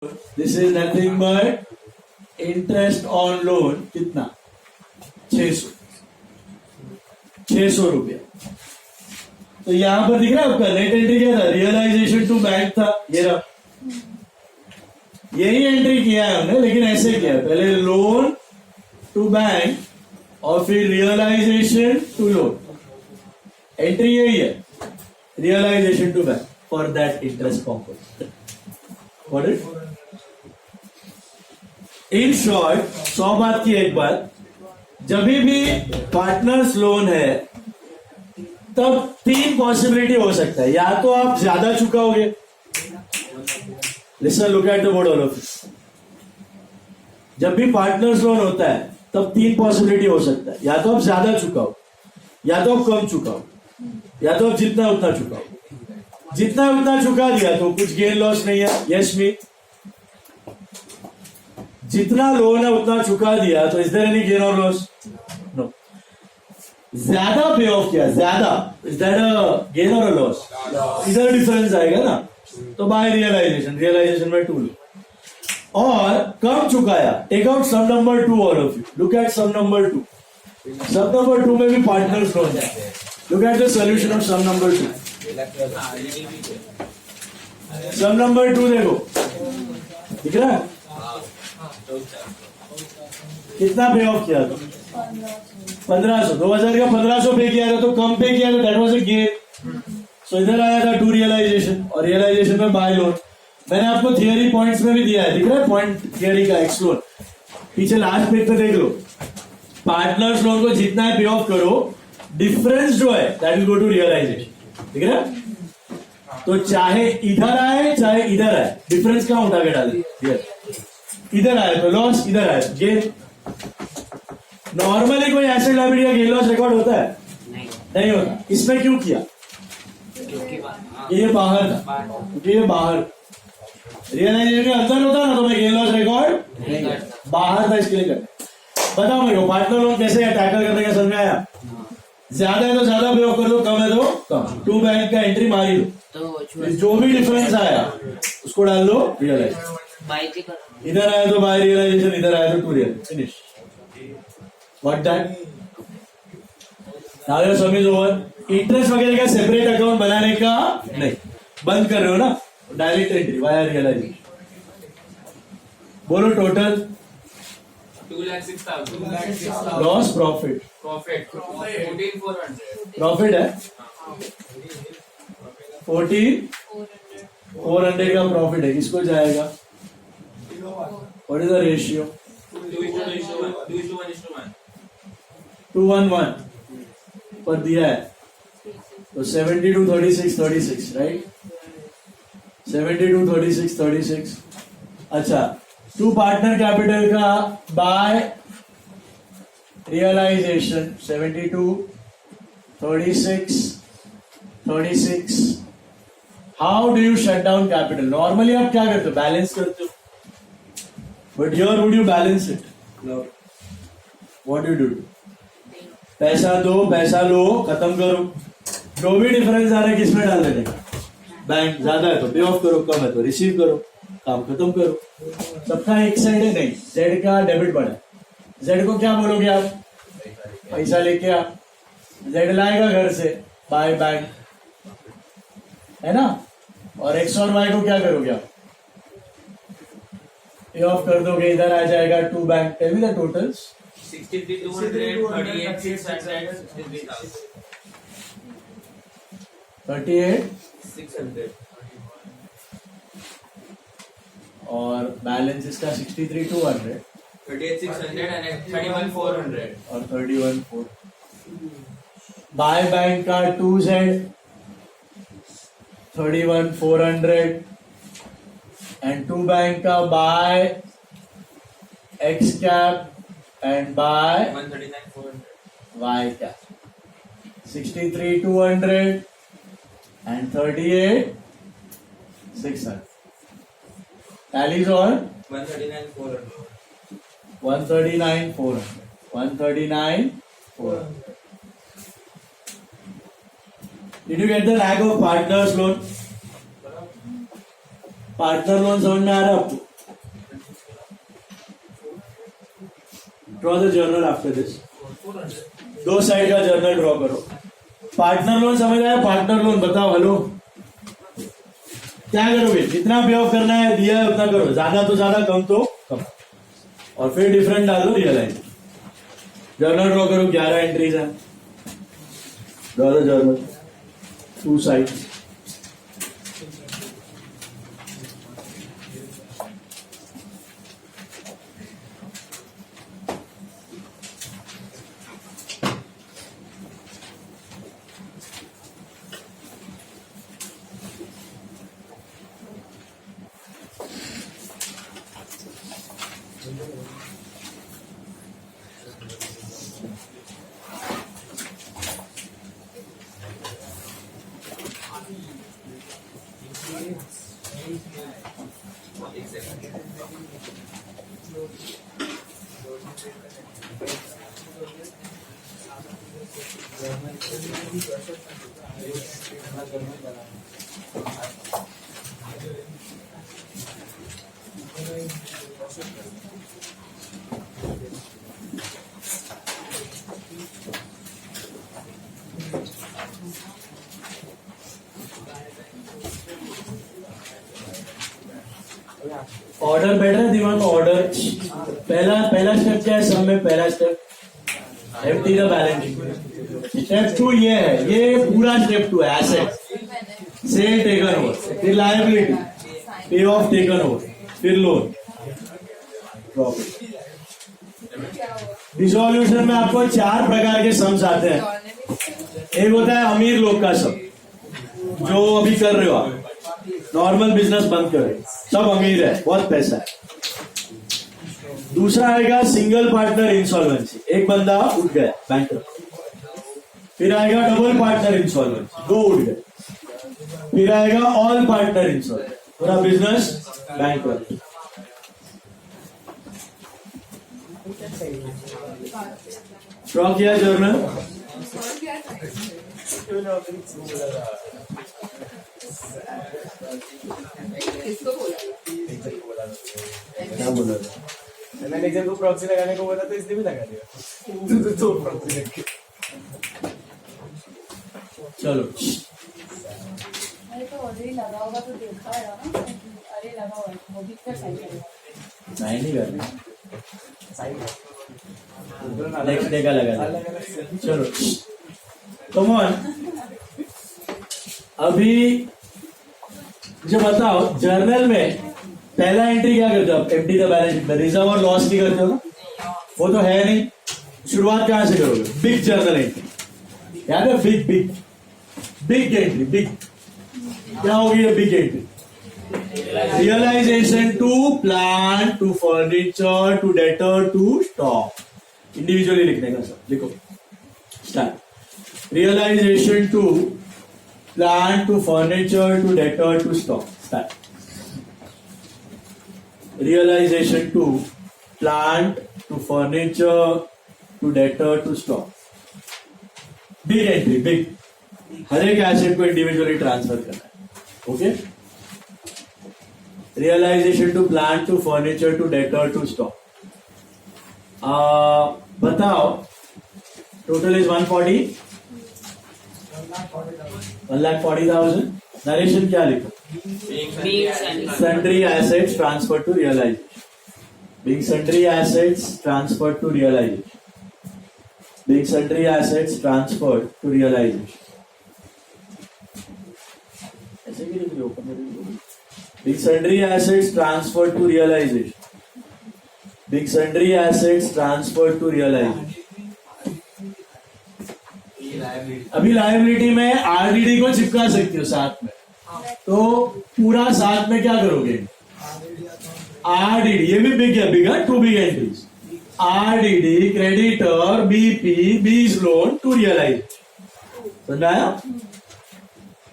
This is nothing but interest on loan. कितना? 600 रुपया. तो यहां पर दिख रहा है आपका नेट एंट्री क्या था? रियलाइजेशन टू बैंक था. ये रहा, यही एंट्री किया है हमने, लेकिन ऐसे किया है. पहले लोन टू बैंक और फिर रियलाइजेशन टू लोन. एंट्री यही है, realization to bank for that interest component. Got it? In short 100 बात की एक बात, जब भी पार्टनर्स लोन है तब 3 पॉसिबिलिटी हो सकता है. या तो आप ज्यादा चुकाओगे. Listen, look at the board all of. जब भी पार्टनर्स लोन होता है तब 3 पॉसिबिलिटी हो सकता है. या तो आप ज्यादा चुकाओ, या तो आप कम चुकाओ, या तो आप जितना उतना चुकाओ. जितना उतना चुका दिया तो कुछ गेन लॉस नहीं है. यस मी, जितना लोन है उतना चुका दिया तो इज देयर एनी गेन और लॉस? नो. ज्यादा पे ऑफ किया, ज्यादा, इज दैट अ गेन और अ लॉस? इधर डिफरेंस आएगा ना. तो बाय रियलाइजेशन, रियलाइजेशन में 2 लो. और कम चुकाया, take out sum number 2 all of you. Look at sum number 2. Sum number 2 में भी पार्टनर्स लोन है. Look at the solution of sum number 2. Sum number 2 देखो, दिख रहा है? कितना पे ऑफ किया था? 1500. 2000 का 1500 पे किया था तो कम पे किया था, दैट वाज अ गेन. सो इधर आया था 2 रियलाइजेशन, और रियलाइजेशन में बाय लोन. मैंने आपको थियरी पॉइंट्स में भी दिया है, दिख रहा है पॉइंट थियरी का एक्स लोन. पीछे लास्ट पेज पे देख लो. पार्टनर्स लोन को जितना है पे ऑफ करो, डिफरेंस जो है that will go to realization. दिख रहा है? तो चाहे इधर आए चाहे इधर आए, डिफरेंस कहां उठा के डाले? इधर आए तो लॉस, इधर आए तो गेन. नॉर्मली कोई एसेट लायबिलिटी का गेन लॉस रिकॉर्ड होता है? नहीं होता. इसमें क्यों किया? ये बाहर था, क्योंकि ये बाहर. रियलाइजेशन के अंदर होता ना तो मैं गेन लॉस रिकॉर्ड नहीं करता. बाहर था, इसके लिए करता. बताओ मेरे को पार्टनर लोन कैसे टैकल करने का समझ में आया? ज्यादा है तो ज्यादा पे ऑफ कर लो, कम है तो कम. 2 बैंक का एंट्री मारी लो, तो जो भी डिफरेंस आया उसको डाल लो रियलाइजेशन. इधर आया तो बाय रियलाइजेशन, इधर आया तो 2 realization. Finish. What that? Now your sum is over. Interest वगैरह का सेपरेट अकाउंट बनाने का नहीं, बंद कर रहे हो ना, डायरेक्ट एंट्री वाया रियलाइजेशन. बोलो total 2,06,000. Loss profit. Profit 14,400. Profit है 14,400 का प्रॉफिट है. किसको जाएगा? What is the ratio? 2:1 पर दिया है तो 72 36 36 राइट. 72 36 36. अच्छा, 2 पार्टनर कैपिटल का by realization 72 36 36. How do you shut down capital? Normally आप क्या करते हो? बैलेंस करते हो. But here would you balance it? No. What you do? पैसा दो, पैसा लो, खत्म करो. जो भी डिफरेंस आ रहा है किसमें डाल देने का? बैंक. ज्यादा है तो पे ऑफ करो, कम है तो रिसीव करो, काम खत्म करो. सबका एक साइड है नहीं. जेड का डेबिट बढ़ा है. जेड को क्या बोलोगे आप? पैसा लेके आ. जेड लाएगा घर से बाय बैंक, है ना. और एक्स और वाई को क्या करोगे आप? पे ऑफ कर दोगे, इधर आ जाएगा 2 bank. Tell me the totals. 63,200, 38,600, 63,000. 38,600 और बैलेंस इसका 63,200 38,600 and 31,400. और 31,400. बाय बैंक का 2Z 31,400 एंड 2 बैंक का by X cap and by 139,400. Y cap 63,200 and 38,600. Tallies on 139,400. 139,400. 139,400. Did you get the lag of partners loan? Partner loan समझ में आ रहा है आपको? Draw the journal after this. दो side का journal draw करो. Partner loan समझ आया? पार्टनर लोन बताओ. हेलो, क्या करोगे? जितना पे ऑफ करना है दिया है उतना करो, ज्यादा तो ज्यादा, कम तो कम, और फिर डिफरेंट डालो, रियलाइज. जर्नल ड्रॉ करो. 11 एंट्रीज है. Draw the journal, two sides. Order बैठ रहा है दिमाग में. ऑर्डर पहला स्टेप क्या है? सब में पहला step empty the balance sheet. Step 2 ये है, ये पूरा स्टेप 2 है. एसेट सेल टेकन ओवर, फिर लायबिलिटी, पे ऑफ टेकन ओवर, फिर लोन, प्रॉफिट. डिसोल्यूशन में आपको 4 प्रकार के सम्स आते हैं. एक होता है अमीर लोग का सम, जो अभी कर रहे हो आप, नॉर्मल बिजनेस बंद कर रहे हो, सब अमीर है, बहुत पैसा है. दूसरा आएगा सिंगल पार्टनर इंसॉल्वेंसी, एक बंदा उठ गया बैंकरप्ट. फिर आएगा डबल पार्टनर इंसॉल्वेंसी, 2 उठ गए. फिर आएगा ऑल पार्टनर इंसॉल्वेंसी, पूरा बिजनेस बैंकरप्ट. ड्रॉ किया जर्नल. क्या बोला था? मैंने जब वो प्रॉक्सी लगाने को बोला तो इसने भी लगा दिया. तो प्रॉक्सी लग गई. चलो, अरे तो ऑलरेडी लगा होगा तो देखा है ना. अरे लगा हुआ है, वो भी कर चाहिए. नहीं करना. साइड नेक्स्ट डे का लगा. चलो, कम ऑन. अभी मुझे बताओ, जर्नल में पहला एंट्री क्या करते हो आप? एम्प्टी द बैलेंस शीट में रिजर्व और लॉस की करते हो ना? वो तो है नहीं. शुरुआत कहां से करोगे? Big journal entry. याद है? Big big big entry. Big क्या होगी ये big entry? Realization to plant to furniture to debtor to stock. Individually लिखने का. सब लिखो. Start. Realization to plant to furniture to debtor to stock. Start. Realization to plant to furniture to debtor to stock. Big entry, big. हर एक asset को individually transfer करना है. Okay. Realization to plant to furniture to debtor to stock. बताओ, total is 140. 1,40,000. Narration क्या लिखो? Sundry assets transferred to realization. Being sundry assets transferred to realization. Being sundry assets transferred to realization. ऐसे भी लिख लो. Being sundry assets transferred to realization. Being sundry assets transferred to realization. अभी liability में RDD को चिपका सकती हो साथ में, तो पूरा साथ में क्या करोगे? आरडीडी, ये भी बिग है. बिग है, 2 big entries. RDD creditor BP B's loan to realize. समझाया?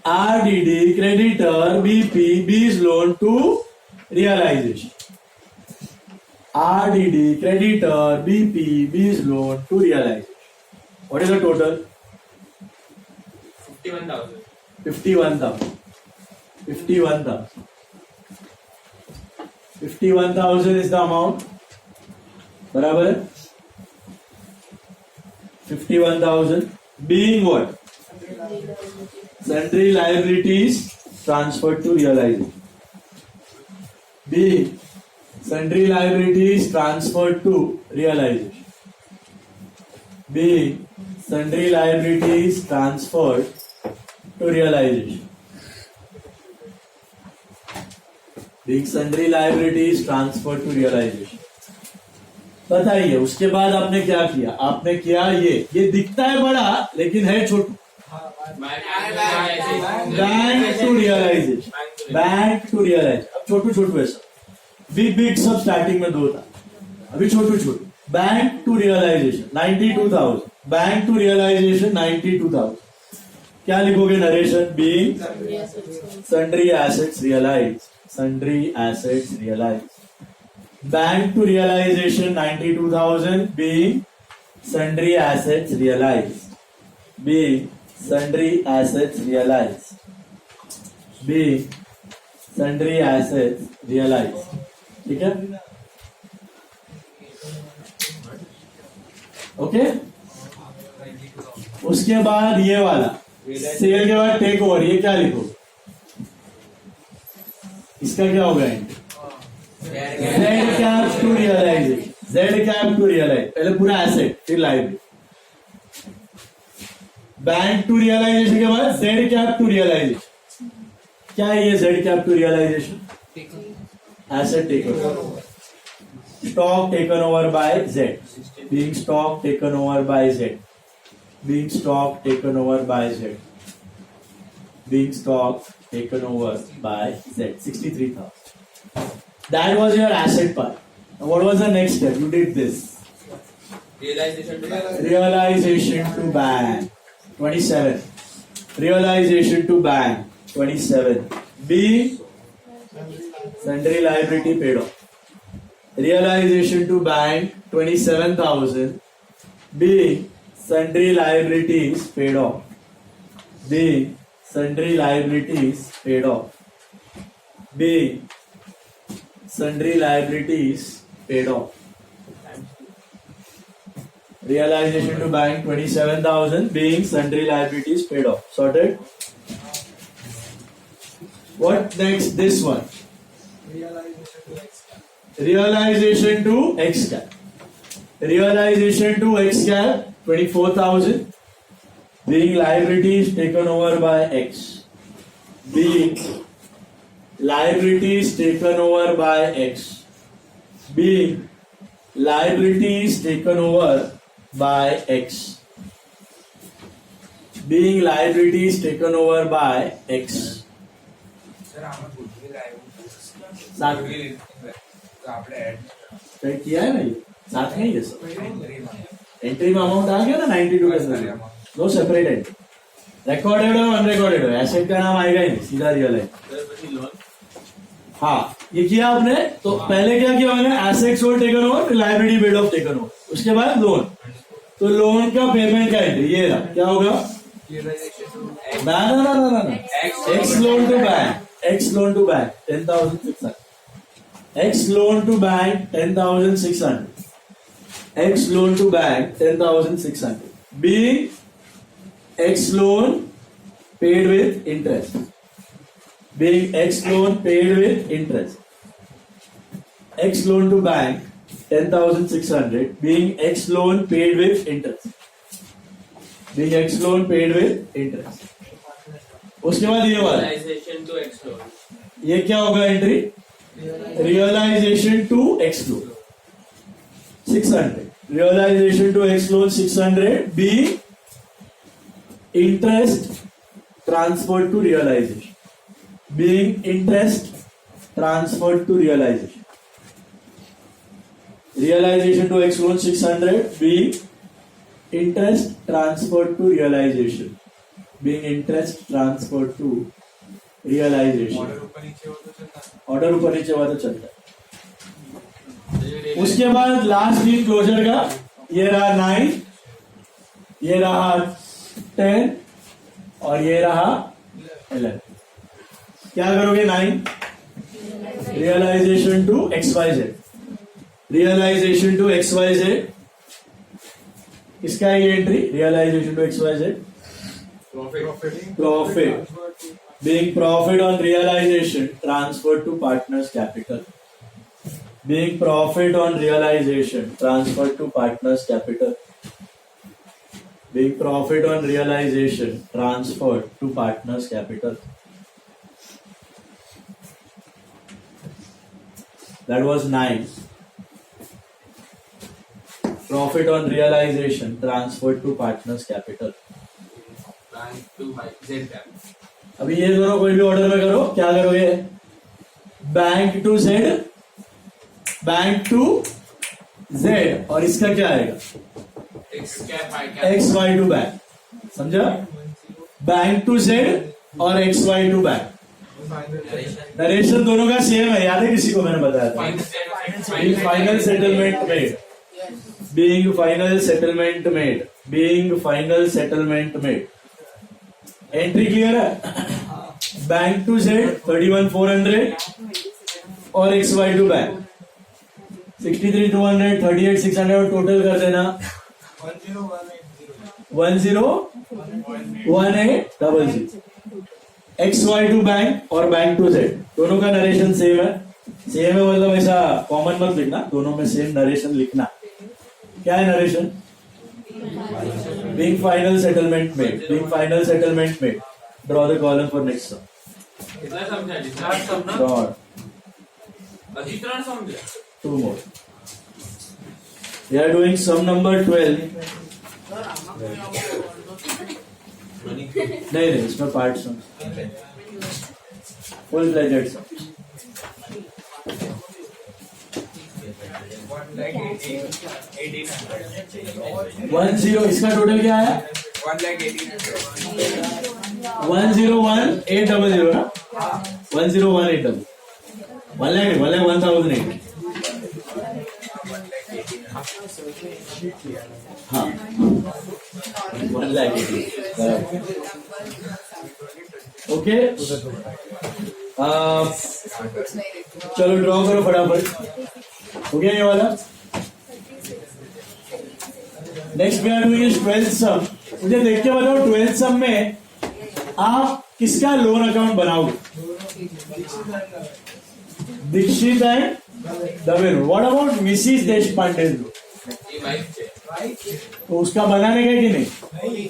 RDD creditor BP B's loan to realization. RDD creditor BP B's loan to realization. What is the total? 51,000. 51,000. 51,000. 51,000 is the amount. बराबर है. 51,000. Being what? Sundry liabilities transferred to realization. Being sundry liabilities transferred to realization. Being sundry liabilities transferred to realization. Being sundry liabilities transferred to realization. बताइए उसके बाद आपने क्या किया? आपने किया ये दिखता है बड़ा लेकिन है छोटा. Bank to realization. Bank to realise. अब छोटू छोटू ऐसा. बिग बिग सब स्टार्टिंग में 2 था, अभी छोटू छोटू. Bank to realization 92,000. Bank to realization 92,000. क्या लिखोगे narration? Being sundry assets realize. Sundry assets realize. Bank to realization 92,000 being sundry assets realized. Being sundry assets realized. Being sundry assets realized. ठीक है? ओके? उसके बाद ये वाला सेल के बाद टेक ओवर. ये क्या लिखो? इसका क्या होगा? Z cap to realization. Z cap to realize. पहले पूरा एसेट फिर लाइबिलिटी. बैंक टू रियलाइजेशन के बाद Z cap to realization. क्या है ये Z cap to realization? Asset taken over. Stock taken over by Z. Being stock taken over by Z. Being stock taken over by Z. Being stock taken over by Z. 63,000. That was your asset part. Now what was the next step? You did this. Realization to bank. 27. Realization to bank. 27. B. Sundry liability paid off. Realization to bank. 27,000. B. Sundry liabilities paid off. B. Sundry liabilities paid off. B. Sundry liabilities paid off. Realization to bank 27,000 being sundry liabilities paid off. Sorted? What next? This one. Realization to X cap. Realization to X cap 24,000 being liabilities taken over by X. Being liabilities taken over by X. Being liabilities taken over by X. Being liabilities taken over by X. साथ किया है ना ये? साथ में ये सब entry में अमाउंट आ गया ना 92 का. No separate entry. रिकॉर्डेड हो अनरिकॉर्डेड हो एसेट का नाम आएगा ही नहीं, सीधा रियलाइज. हाँ ये किया आपने. तो पहले क्या किया मैंने? एसेट सोल्ड टेकन ओवर, फिर liability paid of taken over, उसके बाद लोन. तो लोन का पेमेंट का एंट्री ये रहा. क्या होगा? ना X loan to bank. X loan to bank 10,600. X loan to bank 10,600. X loan to bank 10,600. Be X loan paid with interest. Being X loan paid with interest. X loan to bank 10,600 being X loan paid with interest. Being X loan paid with interest. उसके बाद ये वाला Realization to X loan. ये क्या होगा entry? Realization to X loan 600. Realization to X loan 600 being interest transferred to realization. Being interest transferred to realization. Realization to X loan 600 being interest transferred to realization. Being interest transferred to realization. Order ऊपर नीचे हुआ तो चलता है. उसके बाद last deal closure का ये रहा 9, ये रहा 10 और ये रहा 11. क्या करोगे? 9 realization to XYZ. Realization to XYZ किसका है ये एंट्री? Realization to XYZ. Profit. Being profit on realization transferred to partner's capital. Being profit on realization transferred to partner's capital. Being profit on realization transferred to partner's capital. That was 9. Profit on realization transferred to partner's capital. Bank to Z bank. अभी ये दोनों कोई भी order में करो, क्या करोगे? Bank to Z, bank to Z, और इसका क्या आएगा? X cap I cap. X Y to bank. समझा? बैंक टू जेड और X Y to bank. Narration दोनों का सेम है, याद है किसी को मैंने बताया था? Being final settlement made. Being final settlement made. Being final settlement made. Entry clear है? बैंक टू जेड 31,400 और एक्स वाई टू बैंक 63,200, 38,600 और टोटल कर देना 10,1800. एक्स वाई टू बैंक और बैंक टू जेड दोनों का नरेशन सेम है. Same है मतलब ऐसा कॉमन मत लिखना, दोनों में सेम नरेशन लिखना. क्या है narration? Being final settlement made. Being final settlement made. Draw the column for next sum. कितना समझा? जितना समझा. Draw. अभी कितना समझा? 2 more. We are doing sum number 12. नहीं, इसमें part sum. Full fledged sum. 10, इसका टोटल क्या है? 101,800 ना? 101,800. 1,01,008. हाँ, 1,80,000. ओके, चलो ड्रॉ करो फटाफट. हो गया ये वाला. Next we are doing is 12th sum. मुझे देख के बताओ 12th सम में आप किसका लोन अकाउंट बनाओगे? Dikshit and Dave. What about Mrs Deshpande? तो उसका बनाने का कि नहीं?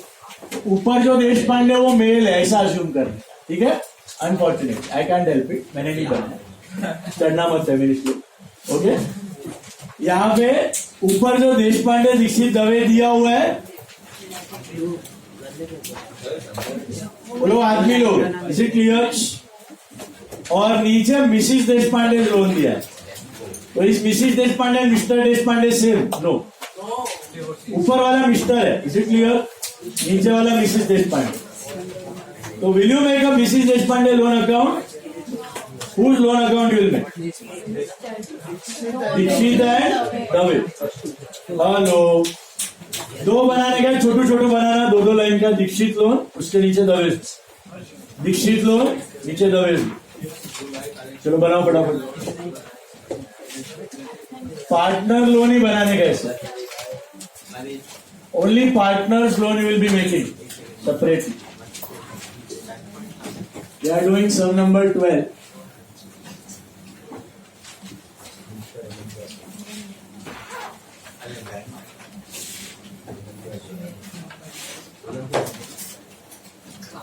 ऊपर जो देशपांडे वो मेल है ऐसा अज्यूम करना. ठीक है? Unfortunate, I can't help it. मैंने नहीं बनाया, चढ़ना मत है मेरी स्टोरी. ओके, यहाँ पे ऊपर जो देशपांडे दीक्षित दवे दिया हुआ है, बोलो आदमी लोग. Is it clear? और नीचे मिसिस देशपांडे लोन दिया है. तो इस Mrs Deshpande Mr Deshpande same? No. ऊपर वाला मिस्टर है. Is it clear? नीचे वाला मिसिस देशपांडे. तो will you make a Mrs Deshpande loan account? Whose loan account you will make? Dikshit and Dave. Hello, दो बनाने का, छोटू छोटू बनाना, दो लाइन का. दीक्षित लोन, उसके नीचे दवे. दीक्षित लोन, नीचे दवे. चलो बनाओ फटाफट. पार्टनर लोन ही बनाने का ऐसा. Only partners loan you will be making separately. We are doing sum number 12.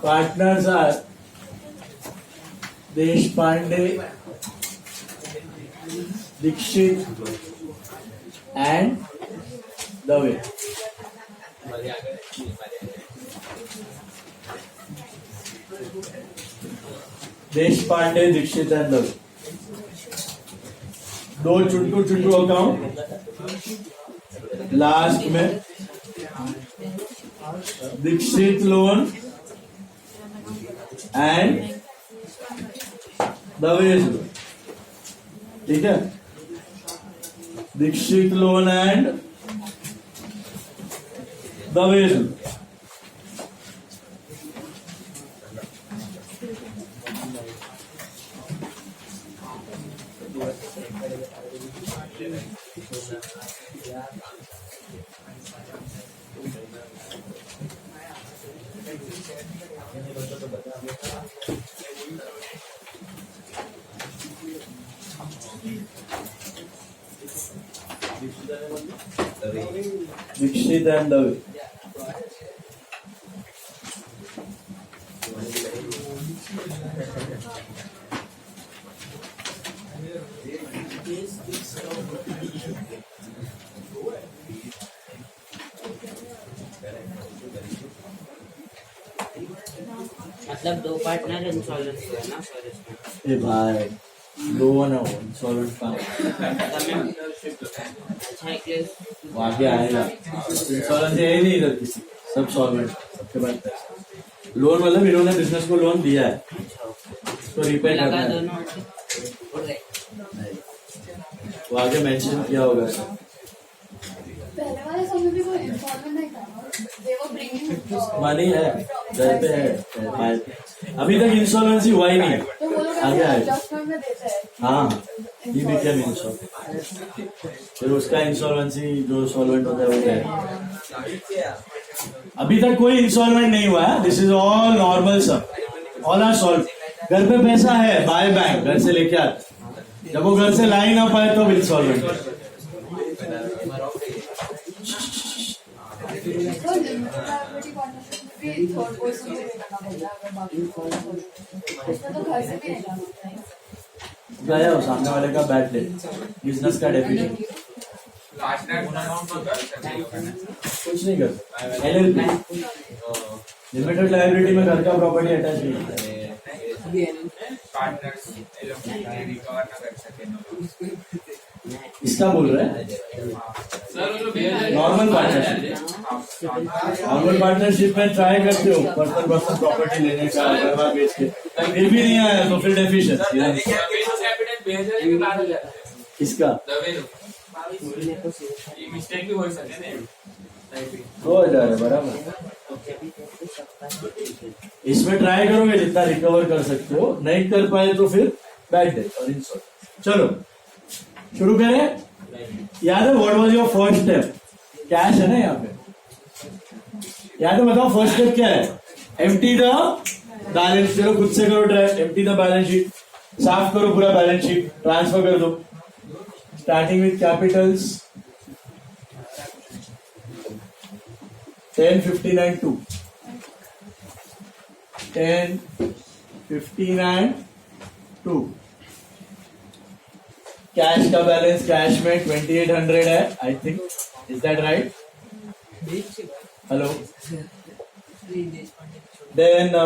Partners are Deshpande, Dikshit and Dave. Deshpande, Dikshit and Dave. दो चुट्टू अकाउंट लास्ट में. Dixit loan and Dave's loan. ठीक है? Dixit loan and Dave's loan. Dixit and Dave. मतलब दो partner insurance है ना sir इसमें ए भाई दो ना हो इंश्योरेंस का अच्छा एक वो आगे आएगा इंश्योरेंस है ही नहीं इधर किसी सब सॉल्वेंट सबके पास लोन मतलब इन्होंने बिजनेस को लोन दिया है उसको रिपेयर करना लगा है दोनों नहीं। वो आगे मेंशन किया होगा सर पहले वाले समय भी कोई इंस्टॉलमेंट नहीं था they were bringing मनी है घर पे है फाइल अभी तक इंश्योरेंस हुआ ही नहीं है तो वो लोग आगे आएगा एडजस्टमेंट में देते हैं हाँ ये बिकेम इंश्योरेंस फिर उसका इंश्योरेंसी जो सॉल्वेंट होता है वो है अभी तक कोई इंस्टॉलमेंट नहीं हुआ है दिस इज ऑल नॉर्मल सब ऑल आर सॉल्व घर पे पैसा है बाय बैंक घर से लेके आते जब वो घर से ला ही ना पाए तो इंस्टॉलमेंट तो लिमिटेड लायबिलिटी पार्टनरशिप में भी थर्ड पर्सन को देना पड़ता है अगर बाकी इसमें तो घर से भी नहीं लाना गया हो सामने वाले का बैड डे बिजनेस का डेफिनेशन लास्ट टाइम अमाउंट तो कर सकते हो ना कुछ नहीं कर एलएलपी लिमिटेड लायबिलिटी में घर का प्रॉपर्टी अटैच नहीं है पार्टनर्स ये लोग रिकवर ना कर सके ना इसका बोल रहे हैं सर वो लोग नॉर्मल पार्टनरशिप में ट्राई करते हो पर्सन पर्सन प्रॉपर्टी लेने का घर बार बेच के फिर भी नहीं आया तो फिर डेफिशिएंसी कैपिटल 2000 के बाद हो जाता है किसका दवे ये मिस्टेक भी हो सकते हैं हो जाए बराबर इसमें ट्राई करोगे जितना रिकवर कर सकते हो नहीं कर पाए तो फिर बैड डेट और इंश्योरेंस चलो शुरू करें याद है what was your first step cash है ना यहाँ पे याद है बताओ फर्स्ट स्टेप क्या है एम्प्टी द बैलेंस चलो खुद से करो try empty the balance sheet साफ करो पूरा बैलेंस शीट ट्रांसफर कर दो स्टार्टिंग विथ कैपिटल्स 1059 2 1059 2 कैश का बैलेंस कैश में 2800 है I think is that right hello then